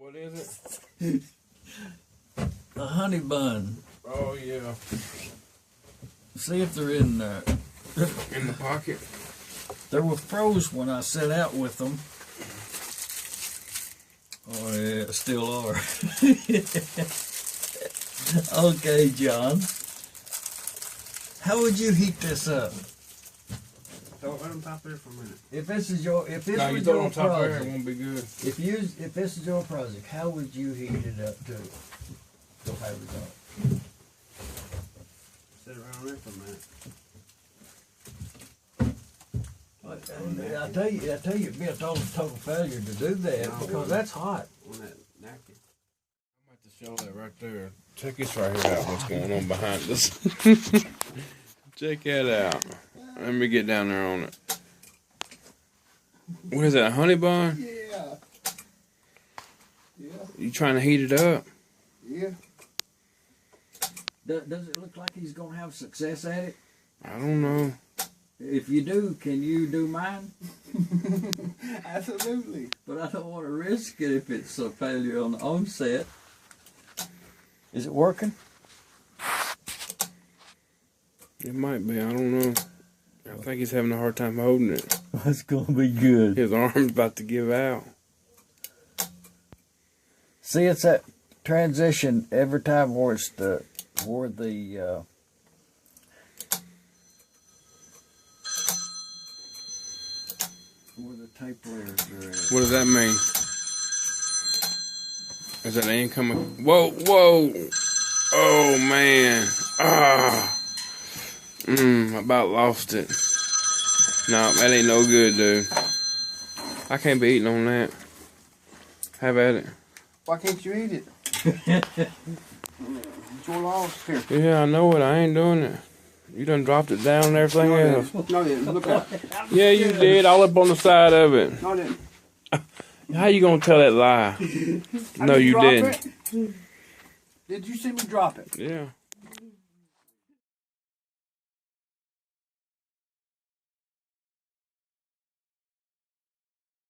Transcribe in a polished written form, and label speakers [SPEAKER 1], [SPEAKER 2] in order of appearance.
[SPEAKER 1] What is it?
[SPEAKER 2] A honey bun.
[SPEAKER 1] Oh, yeah.
[SPEAKER 2] See if they're in there.
[SPEAKER 1] In the pocket?
[SPEAKER 2] They were froze when I set out with them. Oh, yeah, still are. Okay, John. How would you heat this up?
[SPEAKER 3] Throw it on top there for a minute.
[SPEAKER 2] If this was your
[SPEAKER 1] top there, it
[SPEAKER 2] project,
[SPEAKER 1] won't be good.
[SPEAKER 2] if this is your project, how would you heat it up to have it on?
[SPEAKER 3] Sit around there for a minute.
[SPEAKER 2] I tell you, it'd be a total failure to do that because that's hot.
[SPEAKER 3] On that napkin.
[SPEAKER 1] I'm about to show that right there. Check this right here out, what's going on behind us. Check that out. Let me get down there on it. What is that, a honey bun?
[SPEAKER 3] Yeah. Yeah.
[SPEAKER 1] You trying to heat it up?
[SPEAKER 3] Yeah.
[SPEAKER 2] Does it look like he's gonna have success at it?
[SPEAKER 1] I don't know.
[SPEAKER 2] If you do, can you do mine?
[SPEAKER 3] Absolutely.
[SPEAKER 2] But I don't want to risk it if it's a failure on the onset. Is it working?
[SPEAKER 1] It might be, I don't know. I think he's having a hard time holding it.
[SPEAKER 2] That's gonna be good.
[SPEAKER 1] His arm's about to give out.
[SPEAKER 2] See, it's that transition every time where it's where the tape layers are at.
[SPEAKER 1] What does that mean? Is that an incoming? Whoa, whoa! Oh man! Ah! I about lost it. No, that ain't no good, dude. I can't be eating on that. Have at it.
[SPEAKER 3] Why can't you eat it? It's your loss here.
[SPEAKER 1] Yeah, I know it. I ain't doing it. You done dropped it down and everything else.
[SPEAKER 3] No, I didn't. Look at it.
[SPEAKER 1] Yeah, you did. All up on the side of it.
[SPEAKER 3] No, I didn't.
[SPEAKER 1] How you gonna tell that lie? No, you didn't.
[SPEAKER 3] Did you see me drop it?
[SPEAKER 1] Yeah.